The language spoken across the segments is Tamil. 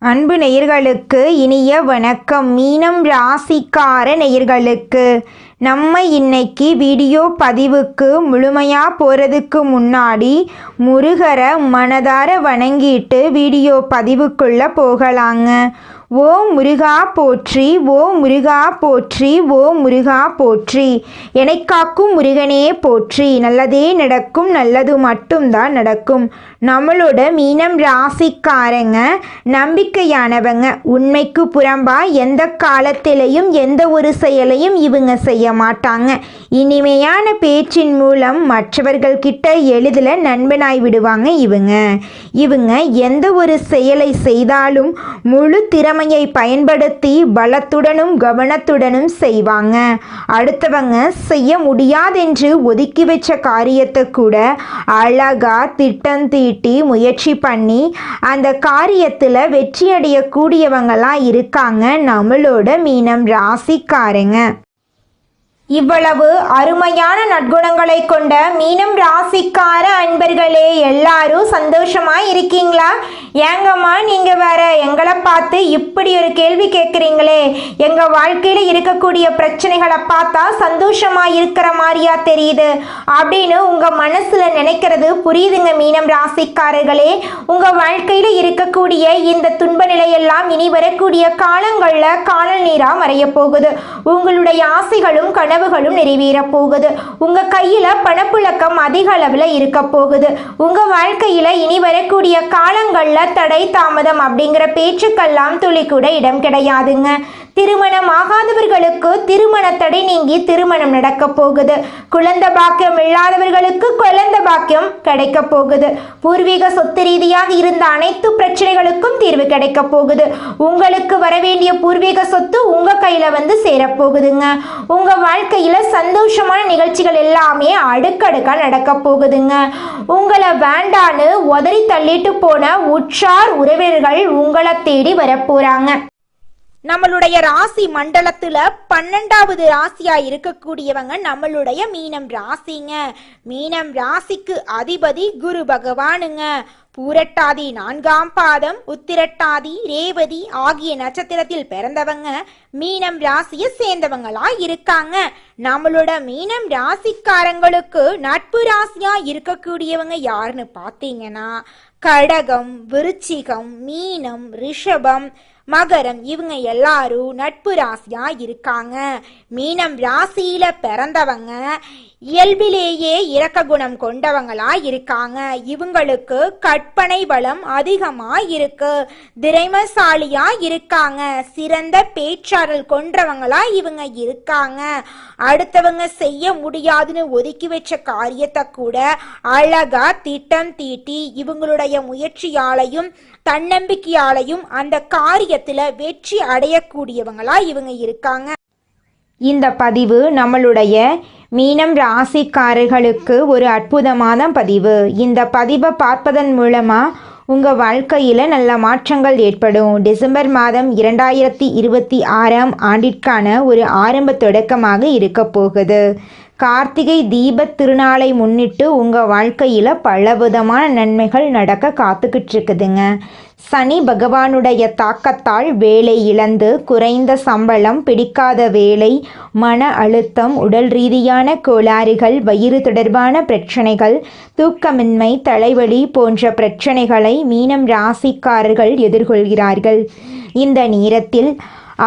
அன்பு நேயர்களுக்கு இனிய வணக்கம். மீனம் ராசிக்கார நேயர்களுக்கு நம்ம இன்னைக்கு வீடியோ பதிவுக்கு முழுமையாக போகிறதுக்கு முன்னாடி முருகரை மனதார வணங்கிட்டு வீடியோ பதிவுக்குள்ளே போகலாங்க. ஓ முருகா போற்றி, ஓ முருகா போற்றி, ஓ முருகா போற்றி, என்னை காக்கும் முருகனே போற்றி. நல்லதே நடக்கும், நல்லது மட்டும்தான் நடக்கும். நம்மளோட மீனம் ராசிக்காரங்க நம்பிக்கையானவங்க. உண்மைக்கு புறம்பா எந்த காலத்திலையும் எந்த ஒரு செயலையும் இவங்க செய்ய மாட்டாங்க. இனிமையான பேச்சின் மூலம் மற்றவர்கள் கிட்ட எளிதில் நண்பனாய் விடுவாங்க. இவங்க எந்த ஒரு செயலை செய்தாலும் முழு திறமையை பயன்படுத்தி பலத்துடனும் கவனத்துடனும் செய்வாங்க. அடுத்தவங்க செய்ய முடியாதென்று ஒதுக்கி வச்ச காரியத்தை கூட அழகா திட்டம் தீட்டி முயற்சி பண்ணி அந்த காரியத்தில் வெற்றி அடையக்கூடியவங்களாம் இருக்காங்க நம்மளோட மீனம் ராசிக்காரங்க. இவ்வளவு அருமையான நற்குணங்களை கொண்ட மீனம் ராசிக்கார அன்பர்களே, எல்லாரும் சந்தோஷமா இருக்கீங்களா? ஏங்கம்மா நீங்க வேற எங்களை பார்த்து இப்படி ஒரு கேள்வி கேட்குறீங்களே? எங்க வாழ்க்கையில இருக்கக்கூடிய பிரச்சனைகளை பார்த்தா சந்தோஷமா இருக்கிற மாதிரியா தெரியுது அப்படின்னு உங்க மனசுல நினைக்கிறது புரியுதுங்க மீனம் ராசிக்காரர்களே. உங்க வாழ்க்கையில இருக்கக்கூடிய இந்த துன்ப நிலையெல்லாம் இனி வரக்கூடிய காலங்கள்ல காணல் நீரா மறைய போகுது. உங்களுடைய ஆசைகளும் கனவுகளும் நிறைவேற போகுது. உங்க கையில பணப்புழக்கம் அதிக அளவுல இருக்க போகுது. உங்க வாழ்க்கையில இனி வரக்கூடிய காலங்கள்ல தடை தாமதம் அப்படிங்கிற பேச்சுக்கெல்லாம் துளி கூட இடம் கிடையாதுங்க. திருமணம் ஆகாதவர்களுக்கு திருமண தடை நீங்கி திருமணம் நடக்க போகுது. குழந்தை பாக்கியம் இல்லாதவர்களுக்கு குழந்தை பாக்கியம் கிடைக்க போகுது. பூர்வீக சொத்து ரீதியாக இருந்த அனைத்து பிரச்சனைகளுக்கும் தீர்வு கிடைக்க போகுது. உங்களுக்கு வர வேண்டிய பூர்வீக சொத்து உங்க கையில வந்து சேரப்போகுதுங்க. உங்க வாழ்க்கையில சந்தோஷமான நிகழ்ச்சிகள் எல்லாமே அடுக்கடுக்கா நடக்க போகுதுங்க. உங்களை வேண்டான்னு உதறி தள்ளிட்டு போன உற்றார் உறவினர்கள் உங்களை தேடி வரப்போறாங்க. நம்மளுடைய ராசி மண்டலத்துல 12வது ராசியா இருக்கக்கூடியவங்க நம்மளுடைய மீனம் ராசிங்க. மீனம் ராசிக்கு அதிபதி குரு பகவானுங்க. பூரட்டாதி 4ஆம் பாதம், உத்திரட்டாதி, ரேவதி ஆகிய நட்சத்திரத்தில் பிறந்தவங்க மீனம் ராசியை சேர்ந்தவங்களா இருக்காங்க. நம்மளோட மீனம் ராசிக்காரங்களுக்கு நட்பு ராசியா இருக்கக்கூடியவங்க யாருன்னு பார்த்தீங்கன்னா கடகம், விருச்சிகம், மீனம், ரிஷபம், மகரம் இவங்க எல்லாரும் நட்பு ராசியா இருக்காங்க. மீனம் ராசியில பிறந்தவங்க இயல்பிலேயே இரக்க குணம் கொண்டவங்களா இருக்காங்க. இவங்களுக்கு கற்பனை வளம் அதிகமா இருக்கு. திறமைசாலியா இருக்காங்க. சிறந்த பேச்சாற்றல் கொண்டவங்களா இவங்க இருக்காங்க. அடுத்தவங்க செய்ய முடியாதுன்னு ஒதுக்கி வச்ச காரியத்தை கூட அழகா திட்டம் தீட்டி இவங்களுடைய முயற்சியாலையும் தன்னம்பிக்கையாலையும் அந்த காரியத்துல வெற்றி அடையக்கூடியவங்களா இவங்க இருக்காங்க. இந்த பதிவு நம்மளுடைய மீனம் ராசிக்காரர்களுக்கு ஒரு அற்புதமான பதிவு. இந்த பதிவை பார்ப்பதன் மூலமாக உங்கள் வாழ்க்கையில் நல்ல மாற்றங்கள் ஏற்படும். டிசம்பர் மாதம் 2026ஆம் ஆண்டிற்கான ஒரு ஆரம்ப தொடக்கமாக இருக்க போகுது. கார்த்திகை தீபத் திருநாளை முன்னிட்டு உங்கள் வாழ்க்கையில் பலவிதமான நன்மைகள் நடக்க காத்துக்கிட்டு இருக்குதுங்க. சனி பகவானுடைய தாக்கத்தால் வேலை இழந்து குறைந்த சம்பளம், பிடிக்காத வேலை, மன அழுத்தம், உடல் ரீதியான கோளாறுகள், வயிறு தொடர்பான பிரச்சனைகள், தூக்கமின்மை, தலைவலி போன்ற பிரச்சனைகளை மீனம் ராசிக்காரர்கள் எதிர்கொள்கிறார்கள். இந்த நேரத்தில்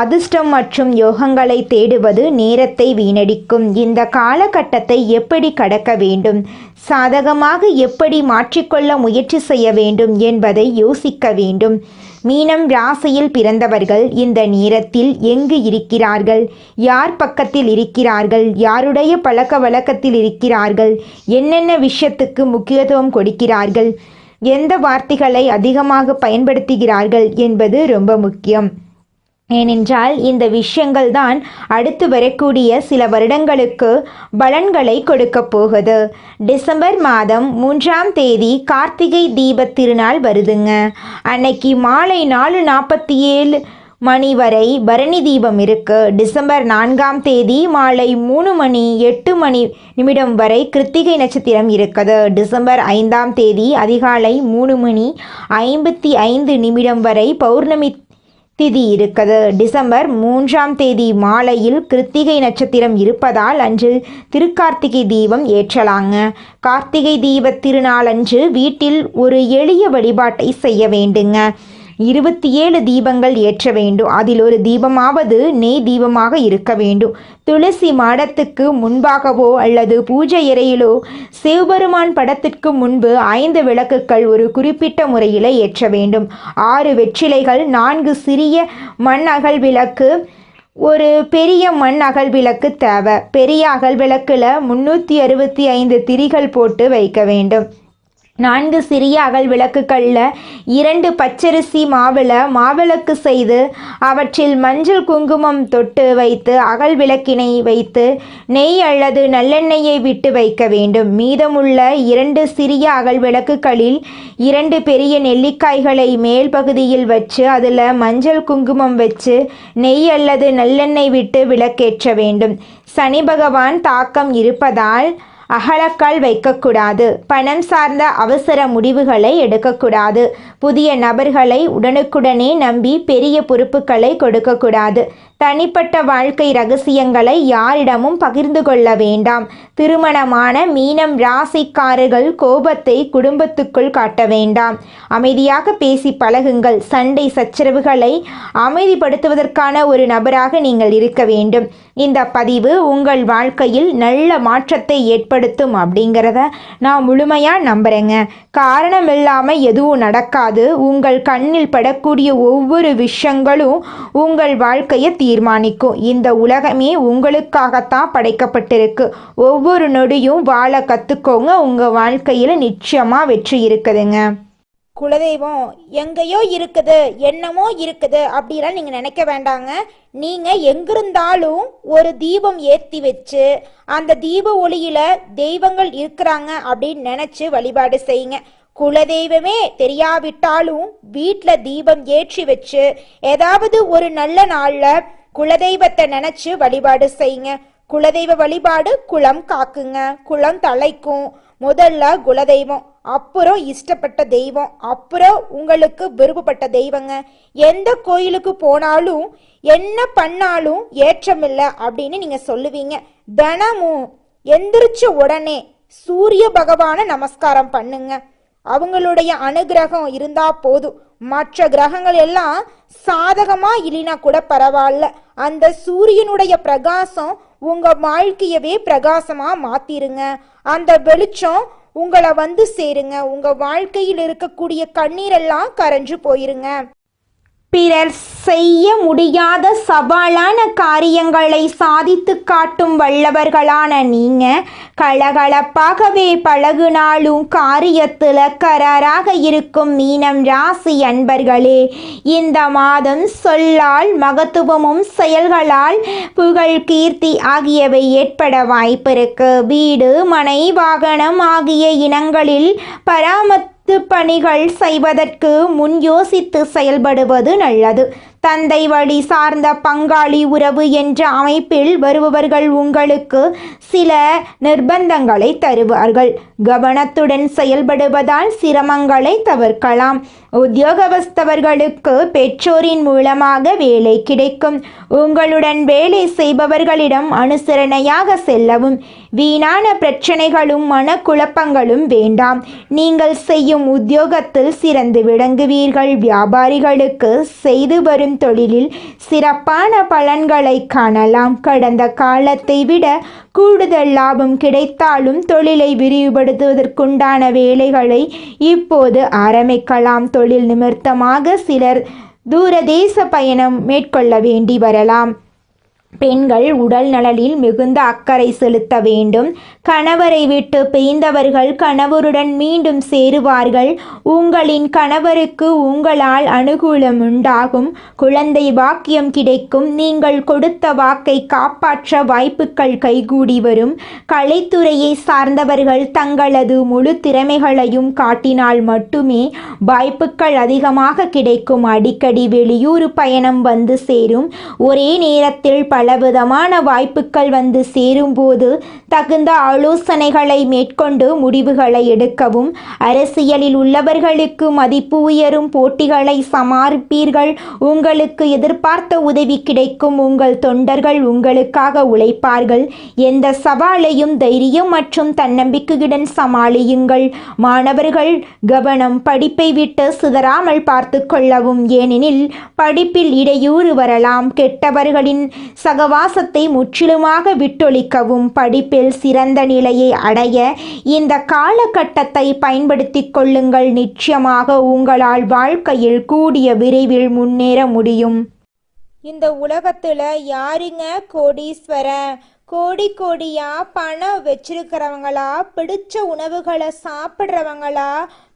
அதிர்ஷ்டம் மற்றும் யோகங்களை தேடுவது நேரத்தை வீணடிக்கும். இந்த காலகட்டத்தை எப்படி கடக்க வேண்டும், சாதகமாக எப்படி மாற்றிக்கொள்ள முயற்சி செய்ய வேண்டும் என்பதை யோசிக்க வேண்டும். மீனம் ராசியில் பிறந்தவர்கள் இந்த நேரத்தில் எங்கு இருக்கிறார்கள், யார் பக்கத்தில் இருக்கிறார்கள், யாருடைய பழக்க வழக்கத்தில் இருக்கிறார்கள், என்னென்ன விஷயத்துக்கு முக்கியத்துவம் கொடுக்கிறார்கள், எந்த வார்த்தைகளை அதிகமாக பயன்படுத்துகிறார்கள் என்பது ரொம்ப முக்கியம். ஏனென்றால் இந்த விஷயங்கள் தான் அடுத்து வரக்கூடிய சில வருடங்களுக்கு பலன்களை கொடுக்க போகுது. டிசம்பர் மாதம் 3ஆம் தேதி கார்த்திகை தீபத் திருநாள் வருதுங்க. அன்னைக்கு மாலை 4:47 மணி வரை பரணி தீபம் இருக்கு. டிசம்பர் 4ஆம் தேதி மாலை 3:08 வரை கிருத்திகை நட்சத்திரம் இருக்குது. டிசம்பர் 5ஆம் தேதி அதிகாலை 3:55 வரை பௌர்ணமி திதி இருக்குது. டிசம்பர் 3ஆம் தேதி மாலையில் கிருத்திகை நட்சத்திரம் இருப்பதால் அன்று திருக்கார்த்திகை தீபம் ஏற்றலாங்க. கார்த்திகை தீப திருநாளன்று வீட்டில் ஒரு எளிய வழிபாட்டை செய்ய வேண்டுங்க. 27 தீபங்கள் ஏற்ற வேண்டும். அதில் ஒரு தீபமாவது நெய் தீபமாக இருக்க வேண்டும். துளசி மாடத்துக்கு முன்பாகவோ அல்லது பூஜை அறையிலோ சிவபெருமான் படத்திற்கு முன்பு 5 விளக்குகள் ஒரு குறிப்பிட்ட முறையில் ஏற்ற வேண்டும். 6 வெற்றிலைகள், 4 சிறிய மண் அகல் விளக்கு, ஒரு பெரிய மண் அகல் விளக்கு தேவை. பெரிய அகல் விளக்கில் 365 திரிகள் போட்டு வைக்க வேண்டும். 4 சிறிய அகல் விளக்குகளில் 2 பச்சரிசி மாவில் மாவிளக்கு செய்து அவற்றில் மஞ்சள் குங்குமம் தொட்டு வைத்து அகல் விளக்கினை வைத்து நெய் அல்லது நல்லெண்ணெயை விட்டு வைக்க வேண்டும். மீதமுள்ள 2 சிறிய அகல் விளக்குகளில் 2 பெரிய நெல்லிக்காய்களை மேல் பகுதியில் வச்சு அதில் மஞ்சள் குங்குமம் வச்சு நெய் அல்லது நல்லெண்ணெய் விட்டு விளக்கேற்ற வேண்டும். சனி பகவான் தாக்கம் இருப்பதால் அகலக்கால் வைக்கக்கூடாது. பணம் சார்ந்த அவசர முடிவுகளை எடுக்கக்கூடாது. புதிய நபர்களை உடனுக்குடனே நம்பி பெரிய பொறுப்புகளை கொடுக்கக்கூடாது. தனிப்பட்ட வாழ்க்கை ரகசியங்களை யாரிடமும் பகிர்ந்து கொள்ள வேண்டாம். திருமணமான மீனம் ராசிக்காரர்கள் கோபத்தை குடும்பத்துக்குள் காட்ட வேண்டாம். அமைதியாக பேசி பழகுங்கள். சண்டை சச்சரவுகளை அமைதிப்படுத்துவதற்கான ஒரு நபராக நீங்கள் இருக்க வேண்டும். இந்த பதிவு உங்கள் வாழ்க்கையில் நல்ல மாற்றத்தை ஏற்படுத்தும் அப்படிங்கிறத நான் முழுமையாக நம்புகிறேங்க. காரணம் இல்லாமல் எதுவும் நடக்காது. உங்கள் கண்ணில் படக்கூடிய ஒவ்வொரு விஷயங்களும் உங்கள் வாழ்க்கையை தீர்மானிக்கும். இந்த உலகமே உங்களுக்காகத்தான் படைக்கப்பட்டிருக்கு. ஒவ்வொரு நொடியும் வாழ கற்றுக்கோங்க. உங்கள் வாழ்க்கையில் நிச்சயமாக வெற்றி இருக்குதுங்க. குலதெய்வம் எங்கேயோ இருக்குது, என்னமோ இருக்குது அப்படிலாம் நீங்கள் நினைக்க வேண்டாங்க. நீங்கள் எங்கிருந்தாலும் ஒரு தீபம் ஏற்றி வச்சு அந்த தீப ஒளியில் தெய்வங்கள் இருக்கிறாங்க அப்படின்னு நினச்சி வழிபாடு செய்யுங்க. குலதெய்வமே தெரியாவிட்டாலும் வீட்டில் தீபம் ஏற்றி வச்சு ஏதாவது ஒரு நல்ல நாளில் குலதெய்வத்தை நினச்சி வழிபாடு செய்யுங்க. குலதெய்வ வழிபாடு குலம் காக்குங்க, குலம் தலைக்கும். முதல்ல குலதெய்வம், அப்புறம் இஷ்டப்பட்ட தெய்வம், அப்புறம் உங்களுக்கு விருப்பப்பட்ட தெய்வங்க. எந்த கோயிலுக்கு போனாலும் என்ன பண்ணாலும் ஏற்றமில்லை அப்படின்னு நீங்க சொல்லுவீங்க. தினமும் எந்திரிச்ச உடனே சூரிய பகவானை நமஸ்காரம் பண்ணுங்க. அவங்களுடைய அனுகிரகம் இருந்தா போதும். மற்ற கிரகங்கள் எல்லாம் சாதகமா இல்லைனா கூட பரவாயில்ல. அந்த சூரியனுடைய பிரகாசம் உங்க வாழ்க்கையவே பிரகாசமா மாத்திருங்க. அந்த வெளிச்சம் உங்களை வந்து சேருங்க. உங்க வாழ்க்கையில் இருக்கக்கூடிய கண்ணீரெல்லாம் கரைஞ்சு போயிருங்க. பிறர் செய்ய முடியாத சவாலான காரியங்களை சாதித்து காட்டும் வல்லவர்களான நீங்க கலகலப்பாகவே பழகுனாலும் காரியத்தில் கராராக இருக்கும் மீனம் ராசி அன்பர்களே, இந்த மாதம் சொல்லால் மகத்துவமும் செயல்களால் புகழ் கீர்த்தி ஆகியவை ஏற்பட வாய்ப்பிருக்கு. வீடு மனை வாகனம் ஆகிய இனங்களில் பணிகள் செய்வதற்கு முன் யோசித்து செயல்படுவது நல்லது. தந்தை வழி சார்ந்த பங்காளி உறவு என்ற அமைப்பில் வருபவர்கள் உங்களுக்கு சில நிர்பந்தங்களை தருவார்கள். கவனத்துடன் செயல்படுவதால் சிரமங்களை தவிர்க்கலாம். உத்தியோகஸ்தவர்களுக்கு பெற்றோரின் மூலமாக வேலை கிடைக்கும். உங்களுடன் வேலை செய்பவர்களிடம் அனுசரணையாக செல்லவும். வீணான பிரச்சனைகளும் மனக்குழப்பங்களும் வேண்டாம். நீங்கள் செய்யும் உத்தியோகத்தில் சிறந்து விளங்குவீர்கள். வியாபாரிகளுக்கு செய்து வரும் தொழிலில் சிறப்பான பலன்களை காணலாம். கடந்த காலத்தை விட கூடுதல் லாபம் கிடைத்தாலும் தொழிலை விரிவுபடுத்துவதற்குண்டான வேலைகளை இப்போது ஆரம்பிக்கலாம். தொழில் நிமித்தமாக சிலர் தூரதேச பயணம் மேற்கொள்ள வேண்டி வரலாம். பெண்கள் உடல் நலனில் மிகுந்த அக்கறை செலுத்த வேண்டும். கணவரை விட்டு பிரிந்தவர்கள் கணவருடன் மீண்டும் சேருவார்கள். உங்களின் கணவருக்கு உங்களால் அனுகூலம் உண்டாகும். குழந்தை பாக்கியம் கிடைக்கும். நீங்கள் கொடுத்த வாக்கை காப்பாற்ற வாய்ப்புகள் கைகூடி வரும். கலைத்துறையை சார்ந்தவர்கள் தங்களது முழு திறமைகளையும் காட்டினால் மட்டுமே வாய்ப்புகள் அதிகமாக கிடைக்கும். அடிக்கடி வெளியூர் பயணம் வந்து சேரும். ஒரே நேரத்தில் பலவிதமான வாய்ப்புகள் வந்து சேரும்போது தகுந்த ஆலோசனைகளை மேற்கொண்டு முடிவுகளை எடுக்கவும். அரசியலில் உள்ளவர்களுக்கு மதிப்பு உயரும். போட்டிகளை சமாளிப்பீர்கள். உங்களுக்கு எதிர்பார்த்த உதவி கிடைக்கும். உங்கள் தொண்டர்கள் உங்களுக்காக உழைப்பார்கள். எந்த சவாலையும் தைரியம் மற்றும் தன்னம்பிக்கையுடன் சமாளியுங்கள். மாணவர்கள் கவனம். படிப்பை விட்டு சிதறாமல் பார்த்து கொள்ளவும். ஏனெனில் படிப்பில் இடையூறு வரலாம். கெட்டவர்களின் சகவாசத்தை முற்றிலுமாக விட்டொழிக்கவும். படிப்பில் சிறந்த நிலையை அடைய இந்த காலகட்டத்தை பயன்படுத்திக் கொள்ளுங்கள். நிச்சயமாக உங்களால் வாழ்க்கையில் கூடிய விரைவில் முன்னேற முடியும். இந்த உலகத்துல யாருங்க கோடீஸ்வரன்? கோடியா பணம் வச்சிருக்கிறவங்களா, பிடிச்ச உணவுகளை சாப்பிட்றவங்களா,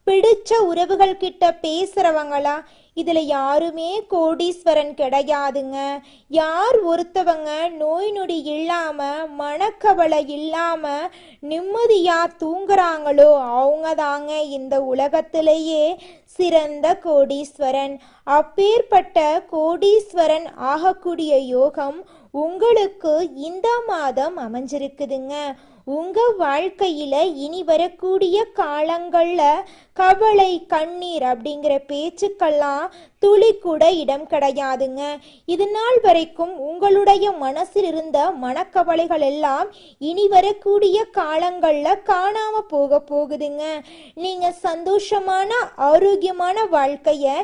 பிடிச்ச உறவுகள் கிட்ட பேசுறவங்களா? இதுல யாருமே கோடீஸ்வரன் கிடையாதுங்க. யார் ஒருத்தவங்க நோய் நொடி இல்லாம மனக்கவலை இல்லாம நிம்மதியா தூங்குறாங்களோ அவங்க தாங்க இந்த உலகத்திலேயே சிறந்த கோடீஸ்வரன். அப்பேற்பட்ட கோடீஸ்வரன் ஆகக்கூடிய யோகம் உங்களுக்கு இந்த மாதம் அமைஞ்சிருக்குதுங்க. உங்க வாழ்க்கையில இனி வரக்கூடிய காலங்கள்ல கவலை கண்ணீர் அப்படிங்கிற பேச்சுக்கெல்லாம் துளி கூட இடம் கிடையாதுங்க. இது நாள் வரைக்கும் உங்களுடைய மனசில் இருந்த மனக்கவலைகள் எல்லாம் இனி வரக்கூடிய காலங்கள்ல காணாம போகுதுங்க. நீங்க சந்தோஷமான ஆரோக்கியமான வாழ்க்கைய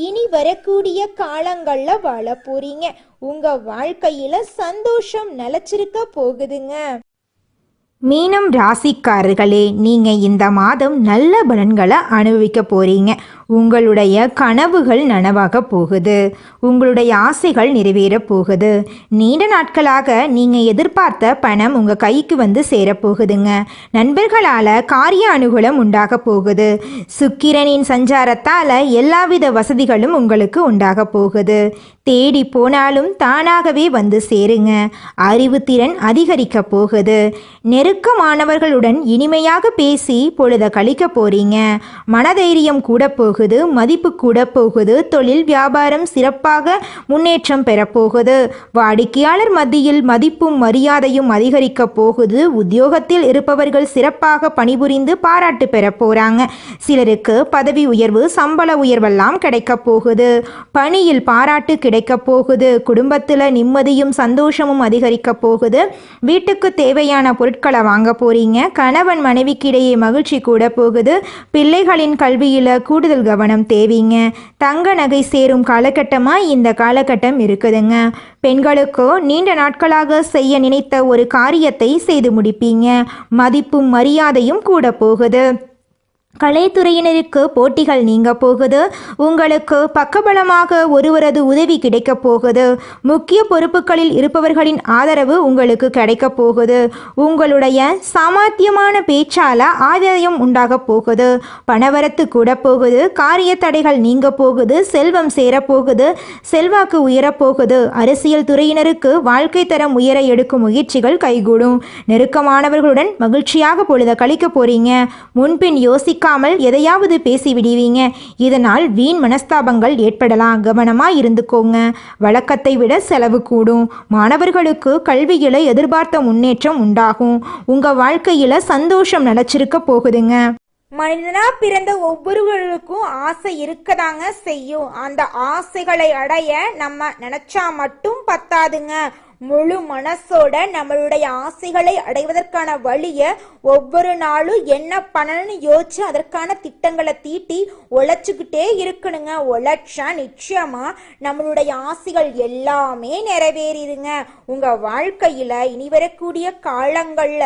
இனி வரக்கூடிய காலங்கள்ல வாழ போறீங்க. உங்க வாழ்க்கையில சந்தோஷம் நிலைச்சிருக்க போகுதுங்க. மீனம் ராசிக்காரர்களே, நீங்கள் இந்த மாதம் நல்ல பலன்களை அனுபவிக்க போகிறீங்க. உங்களுடைய கனவுகள் நனவாக போகுது. உங்களுடைய ஆசைகள் நிறைவேற போகுது. நீண்ட நாட்களாக நீங்கள் எதிர்பார்த்த பணம் உங்கள் கைக்கு வந்து சேரப்போகுதுங்க. நண்பர்களால் காரிய அனுகூலம் உண்டாக போகுது. சுக்கிரனின் சஞ்சாரத்தால் எல்லாவித வசதிகளும் உங்களுக்கு உண்டாக போகுது. தேடி போனாலும் தானாகவே வந்து சேருங்க. அறிவுத்திறன் அதிகரிக்க போகுது. நெருக்கமானவர்களுடன் இனிமையாக பேசி பொழுத கழிக்க போறீங்க. மனதைரியம் கூட போகுது. மதிப்பு கூட போகுது. தொழில் வியாபாரம் சிறப்பாக முன்னேற்றம் பெறப்போகுது. வாடிக்கையாளர் மத்தியில் மதிப்பும் மரியாதையும் அதிகரிக்க போகுது. உத்தியோகத்தில் இருப்பவர்கள் சிறப்பாக பணிபுரிந்து பாராட்டு பெற போறாங்க. சிலருக்கு பதவி உயர்வு, சம்பள உயர்வெல்லாம் கிடைக்க போகுது. பணியில் பாராட்டு கிடைக்க போகுது. குடும்பத்தில் நிம்மதியும் சந்தோஷமும் அதிகரிக்க போகுது. வீட்டுக்கு தேவையான பொருட்களை வாங்க போறீங்க. கணவன் மனைவிக்கு இடையே மகிழ்ச்சி கூட போகுது. பிள்ளைகளின் கல்வியில் கூடுதல் கவனம் தேவைங்க. தங்க நகை சேரும் காலகட்டமாக இந்த காலகட்டம் இருக்குதுங்க. பெண்களுக்கு நீண்ட நாட்களாக செய்ய நினைத்த ஒரு காரியத்தை செய்து முடிப்பீங்க. மதிப்பும் மரியாதையும் கூட போகுது. கலைத்துறையினருக்கு போட்டிகள் நீங்க போகுது. உங்களுக்கு பக்கபலமாக ஒருவரது உதவி கிடைக்க போகுது. முக்கிய பொறுப்புகளில் இருப்பவர்களின் ஆதரவு உங்களுக்கு கிடைக்க போகுது. உங்களுடைய சாமர்த்தியமான பேச்சால ஆதாயம் உண்டாக போகுது. பணவரத்து கூட போகுது. காரிய தடைகள் நீங்க போகுது. செல்வம் சேரப்போகுது. செல்வாக்கு உயரப்போகுது. அரசியல் துறையினருக்கு வாழ்க்கை தரம் உயர எடுக்கும் முயற்சிகள் கைகூடும். நெருக்கமானவர்களுடன் மகிழ்ச்சியாக பொழுத கழிக்க போறீங்க. முன்பின் யோசிக்க எதையாவது பேசி விடுவீங்க. இதனால் வீண் மனஸ்தாபங்கள் ஏற்படலாம். கவனமா இருந்துக்கோங்க. வழக்கத்தை விட செலவு கூடும். மாணவர்களுக்கு கல்வியில எதிர்பார்த்த முன்னேற்றம் உண்டாகும். உங்க வாழ்க்கையில சந்தோஷம் நிலைச்சிருக்க போகுதுங்க. மனிதனா பிறந்த ஒவ்வொருவருக்கும் ஆசை இருக்கதாங்க செய்யும். அந்த ஆசைகளை அடைய நம்ம நினைச்சா மட்டும் பத்தாதுங்க. முழு மனசோட நம்மளுடைய ஆசைகளை அடைவதற்கான வழிய ஒவ்வொரு நாளும் என்ன பண்ணணும்னு யோசிச்சு அதற்கான திட்டங்களை தீட்டி உழைச்சுக்கிட்டே இருக்கணுங்க. உழைச்சா நிச்சயமா நம்மளுடைய ஆசைகள் எல்லாமே நிறைவேறிடுங்க. உங்க வாழ்க்கையில இனி வரக்கூடிய காலங்கள்ல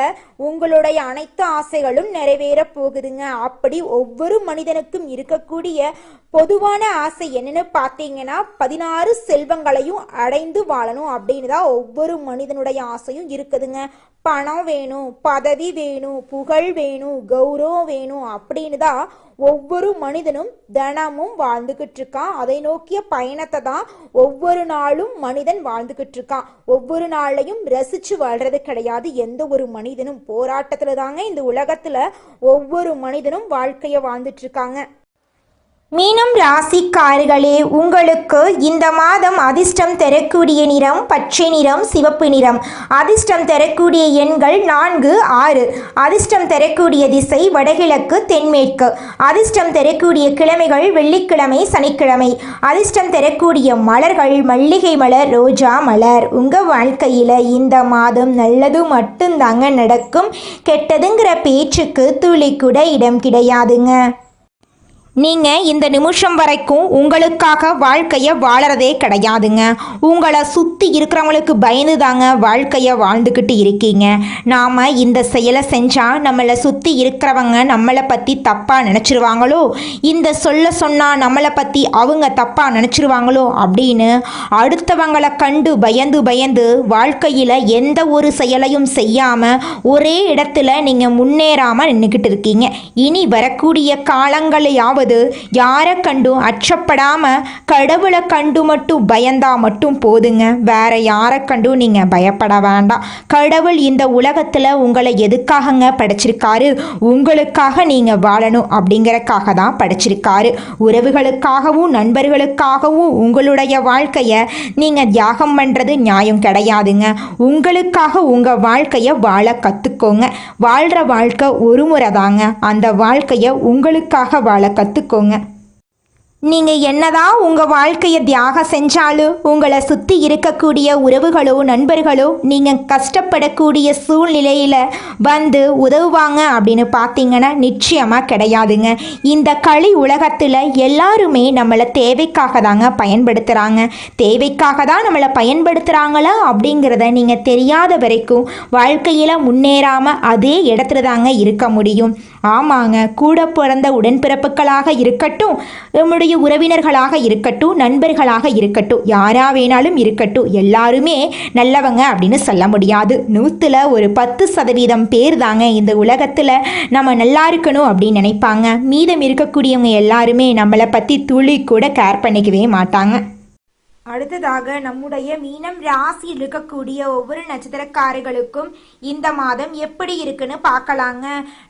உங்களுடைய அனைத்து ஆசைகளும் நிறைவேற போகுதுங்க. அப்படி ஒவ்வொரு மனிதனுக்கும் இருக்கக்கூடிய பொதுவான ஆசை என்னன்னு பார்த்தீங்கன்னா 16 செல்வங்களையும் அடைந்து வாழணும் அப்படின்னு தான் ஒவ்வொரு மனிதனுடைய ஆசையும் இருக்குதுங்க. பணம் வேணும், பதவி வேணும், புகழ் வேணும், கௌரவம் வேணும் அப்படின்னு தான் ஒவ்வொரு மனிதனும் தினமும் வாழ்ந்துகிட்டு இருக்கான். அதை நோக்கிய பயணத்தை தான் ஒவ்வொரு நாளும் மனிதன் வாழ்ந்துகிட்டு இருக்கான். ஒவ்வொரு நாளையும் ரசிச்சு வாழ்றது கிடையாது. எந்த ஒரு மனிதனும் போராட்டத்துல தாங்க இந்த உலகத்துல ஒவ்வொரு மனிதனும் வாழ்க்கைய வாழ்ந்துட்டு இருக்காங்க. மீனம் ராசிக்காரர்களே, உங்களுக்கு இந்த மாதம் அதிர்ஷ்டம் தரக்கூடிய நிறம் பச்சை நிறம், சிவப்பு நிறம். அதிர்ஷ்டம் தரக்கூடிய எண்கள் 4, 6. அதிர்ஷ்டம் தரக்கூடிய திசை வடகிழக்கு, தென்மேற்கு. அதிர்ஷ்டம் தரக்கூடிய கிழமைகள் வெள்ளிக்கிழமை, சனிக்கிழமை. அதிர்ஷ்டம் தரக்கூடிய மலர்கள் மல்லிகை மலர், ரோஜா மலர். உங்கள் வாழ்க்கையில் இந்த மாதம் நல்லது மட்டும்தாங்க நடக்கும். கெட்டதுங்கிற பேச்சுக்கு துளி கூட இடம் கிடையாதுங்க. நீங்கள் இந்த நிமிஷம் வரைக்கும் உங்களுக்காக வாழ்க்கையை வாழறதே கிடையாதுங்க. உங்களை சுற்றி இருக்கிறவங்களுக்கு பயந்து தாங்க வாழ்க்கையை வாழ்ந்துக்கிட்டு இருக்கீங்க. நாம் இந்த செயலை செஞ்சால் நம்மளை சுற்றி இருக்கிறவங்க நம்மளை பற்றி தப்பாக நினச்சிருவாங்களோ, இந்த சொன்னால் நம்மளை பற்றி அவங்க தப்பாக நினச்சிருவாங்களோ அப்படின்னு அடுத்தவங்களை கண்டு பயந்து வாழ்க்கையில் எந்த ஒரு செயலையும் செய்யாமல் ஒரே இடத்துல நீங்கள் முன்னேறாமல் நின்றுக்கிட்டு இருக்கீங்க. இனி வரக்கூடிய காலங்களையாவது யாரை கண்டும் அச்சப்படாம கடவுளை கண்டு மட்டும் பயந்தா மட்டும் போதுங்க. வேற யாரை கண்டும் நீங்க பயப்பட வேண்டாம். கடவுள் இந்த உலகத்துல உங்களை எதுக்காகங்க படைச்சிருக்காரு? உங்களுக்காக நீங்க வாழணும் அப்படிங்கறக்காக தான் படைச்சிருக்காரு. உறவுகளுக்காகவும் நண்பர்களுக்காகவும் உங்களுடைய வாழ்க்கைய நீங்க தியாகம் பண்றது நியாயம் கிடையாதுங்க. உங்களுக்காக உங்க வாழ்க்கைய வாழ கத்துக்கோங்க. வாழ்ற வாழ்க்கை ஒரு முறை தாங்க. அந்த வாழ்க்கைய உங்களுக்காக வாழ கத்துக்கோங்க. நீங்கள் என்னதான் உங்கள் வாழ்க்கையை தியாகம் செஞ்சாலும் உங்களை சுற்றி இருக்கக்கூடிய உறவுகளோ நண்பர்களோ நீங்கள் கஷ்டப்படக்கூடிய சூழ்நிலையில் வந்து உதவுவாங்க அப்படின்னு பார்த்தீங்கன்னா நிச்சயமாக கிடையாதுங்க. இந்த களி உலகத்தில் எல்லாருமே நம்மளை தேவைக்காக தாங்க பயன்படுத்துகிறாங்க. தேவைக்காக தான் நம்மளை பயன்படுத்துகிறாங்களா அப்படிங்கிறத நீங்கள் தெரியாத வரைக்கும் வாழ்க்கையில் முன்னேறாமல் அதே இடத்துல தாங்க இருக்க முடியும். ஆமாங்க, கூட பிறந்த உடன்பிறப்புகளாக இருக்கட்டும், நம்முடைய உறவினர்களாக இருக்கட்டும், நண்பர்களாக இருக்கட்டும், யாரா வேணாலும் இருக்கட்டும், எல்லாருமே நல்லவங்க அப்படின்னு சொல்ல முடியாது. 100ல் ஒரு 10% பேர் தாங்க இந்த உலகத்தில் நம்ம நல்லா இருக்கணும் அப்படின்னு நினைப்பாங்க. மீதம் இருக்கக்கூடியவங்க எல்லாருமே நம்மளை பற்றி துளி கூட கேர் பண்ணிக்கவே மாட்டாங்க. அடுத்ததாக நம்முடைய மீனம் ராசியில் இருக்கக்கூடிய ஒவ்வொரு நட்சத்திரக்காரர்களுக்கும் இந்த மாதம் எப்படி இருக்குன்னு பார்க்கலாங்க.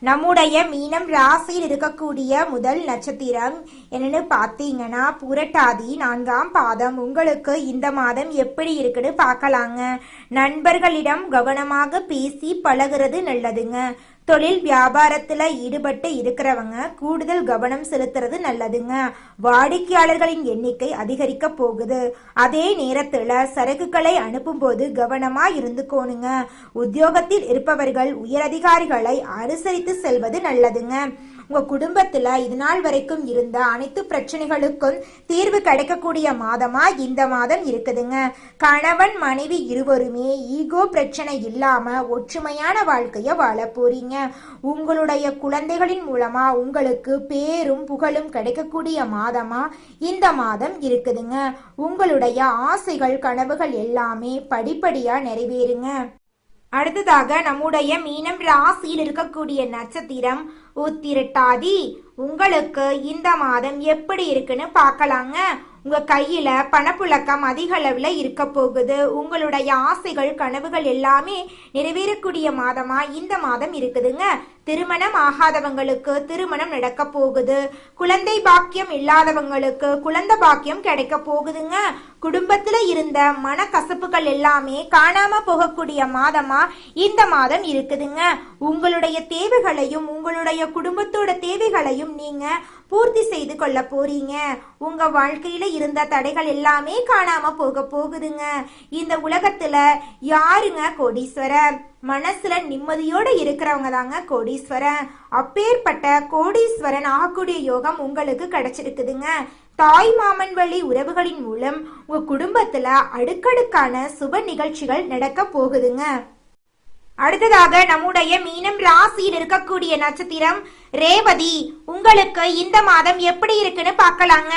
நம்முடைய மீனம் ராசியில் இருக்கக்கூடிய முதல் நட்சத்திரம் என்னன்னு பார்த்தீங்கன்னா புரட்டாதி 4ஆம் பாதம். உங்களுக்கு இந்த மாதம் எப்படி இருக்குன்னு பார்க்கலாங்க. நண்பர்களிடம் கவனமாக பேசி பழகிறது நல்லதுங்க. தொழில் வியாபாரத்தில் ஈடுபட்டு இருக்கிறவங்க கூடுதல் கவனம் செலுத்துறது நல்லதுங்க. வாடிக்கையாளர்களின் எண்ணிக்கை அதிகரிக்க போகுது. அதே நேரத்தில் சரக்குகளை அனுப்பும்போது கவனமா இருந்துக்கோணுங்க. உத்தியோகத்தில் இருப்பவர்கள் உயரதிகாரிகளை அனுசரித்து செல்வது நல்லதுங்க. உங்க குடும்பத்துல இது நாள் வரைக்கும் இருந்த அனைத்து பிரச்சனைகளுக்கும் தீர்வு கிடைக்கக்கூடிய மாதமா இந்த மாதம் இருக்குதுங்க. கணவன் மனைவி இருவருமே ஈகோ பிரச்சனை இல்லாம ஒற்றுமையான வாழ்க்கைய வாழ போறீங்க. உங்களுடைய குழந்தைகளின் மூலமா உங்களுக்கு பேரும் புகழும் கிடைக்கக்கூடிய மாதமா இந்த மாதம் இருக்குதுங்க. உங்களுடைய ஆசைகள் கனவுகள் எல்லாமே படிப்படியா நிறைவேறுங்க. அடுத்ததாக நம்முடைய மீனம் ராசியில் இருக்கக்கூடிய நட்சத்திரம் உத்திரட்டாதி. உங்களுக்கு இந்த மாதம் எப்படி இருக்குன்னு பார்க்கலாங்க. உங்க கையில பணப்புழக்கம் அதிக அளவுல இருக்க போகுது. உங்களுடைய ஆசைகள் கனவுகள் எல்லாமே நிறைவேறக்கூடிய மாதமா இந்த மாதம் இருக்குதுங்க. திருமணம் ஆகாதவங்களுக்கு திருமணம் நடக்க போகுது. குழந்தை பாக்கியம் இல்லாதவங்களுக்கு குழந்தை பாக்கியம் கிடைக்க போகுதுங்க. குடும்பத்துல இருந்த மனக்கசப்புகள் எல்லாமே காணாம போகக்கூடிய மாதமா இந்த மாதம் இருக்குதுங்க. உங்களுடைய தேவைகளையும் உங்களுடைய குடும்பத்தோட தேவைகளையும் நீங்க பூர்த்தி செய்து கொள்ள போறீங்க. உங்க வாழ்க்கையில இருந்த தடைகள் எல்லாமே காணாம போக போகுதுங்க. இந்த உலகத்துல யாருங்க கோடீஸ்வரர்? மனசுல நிம்மதியோட இருக்கிறவங்க தாங்க கோடீஸ்வரன். அப்பேற்பட்ட கோடீஸ்வரன் ஆகக்கூடிய யோகம் உங்களுக்கு கிடைச்சிருக்குதுங்க. தாய் மாமன் வழி உறவுகளின் மூலம் உங்க குடும்பத்துல அடுக்கடுக்கான சுப நிகழ்ச்சிகள் நடக்க போகுதுங்க. அடுத்ததாக நம்முடைய மீனம் ராசியில் இருக்கக்கூடிய நட்சத்திரம் ரேவதி, உங்களுக்கு இந்த மாதம் எப்படி இருக்குன்னு பார்க்கலாங்க.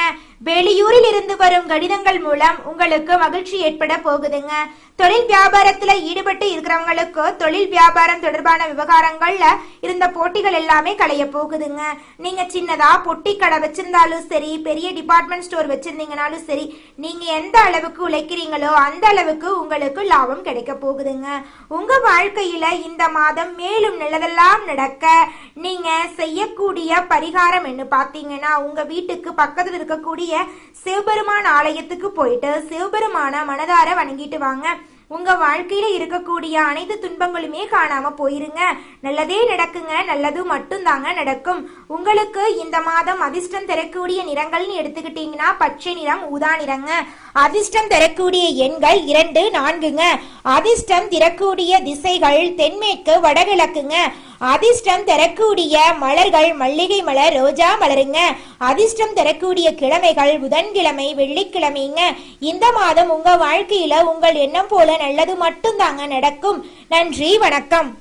வெளியூரில் இருந்து வரும் கடிதங்கள் மூலம் உங்களுக்கு மகிழ்ச்சி ஏற்பட போகுதுங்க. தொழில் வியாபாரத்துல ஈடுபட்டு இருக்கிறவங்களுக்கு தொழில் வியாபாரம் தொடர்பான விவகாரங்கள்ல இருந்த போட்டிகள் எல்லாமே களைய போகுதுங்க. நீங்க சின்னதா பொட்டி கடை வச்சிருந்தாலும் சரி, பெரிய டிபார்ட்மெண்ட் ஸ்டோர் வச்சிருந்தீங்கனாலும் சரி, நீங்க எந்த அளவுக்கு உழைக்கிறீங்களோ அந்த அளவுக்கு உங்களுக்கு லாபம் கிடைக்க போகுதுங்க. உங்க வாழ்க்கையில இந்த மாதம் மேலும் நல்லதெல்லாம் நடக்க நீங்க செய்யக்கூடிய பரிகாரம் என்ன பார்த்தீங்கன்னா, உங்க வீட்டுக்கு பக்கத்தில் இருக்கக்கூடிய சிவபெருமான் ஆலயத்துக்கு போயிட்டு சிவபெருமான மனதார வணங்கிட்டு வாங்க. உங்க வாழ்க்கையில இருக்கக்கூடிய அனைத்து துன்பங்களுமே காணாம போயிருங்க. நல்லதே நடக்குங்க. நல்லது மட்டும் தாங்க நடக்கும். உங்களுக்கு இந்த மாதம் அதிர்ஷ்டம் தரக்கூடிய நிறங்கள்னு எடுத்துக்கிட்டீங்கன்னா பச்சை நிறம், ஊதா நிறங்க. அதிர்ஷ்டம் தரக்கூடிய எண்கள் 2, 4ங்க. அதிர்ஷ்டம் தரக்கூடிய திசைகள் தென்மேற்கு, வடகிழக்குங்க. அதிர்ஷ்டம் தரக்கூடிய மலர்கள் மல்லிகை மலர், ரோஜா மலருங்க. அதிர்ஷ்டம் தரக்கூடிய கிழமைகள் புதன்கிழமை, வெள்ளிக்கிழமைங்க. இந்த மாதம் உங்க வாழ்க்கையில உங்கள் எண்ணம் போல நல்லது மட்டும் தாங்க நடக்கும். நன்றி, வணக்கம்.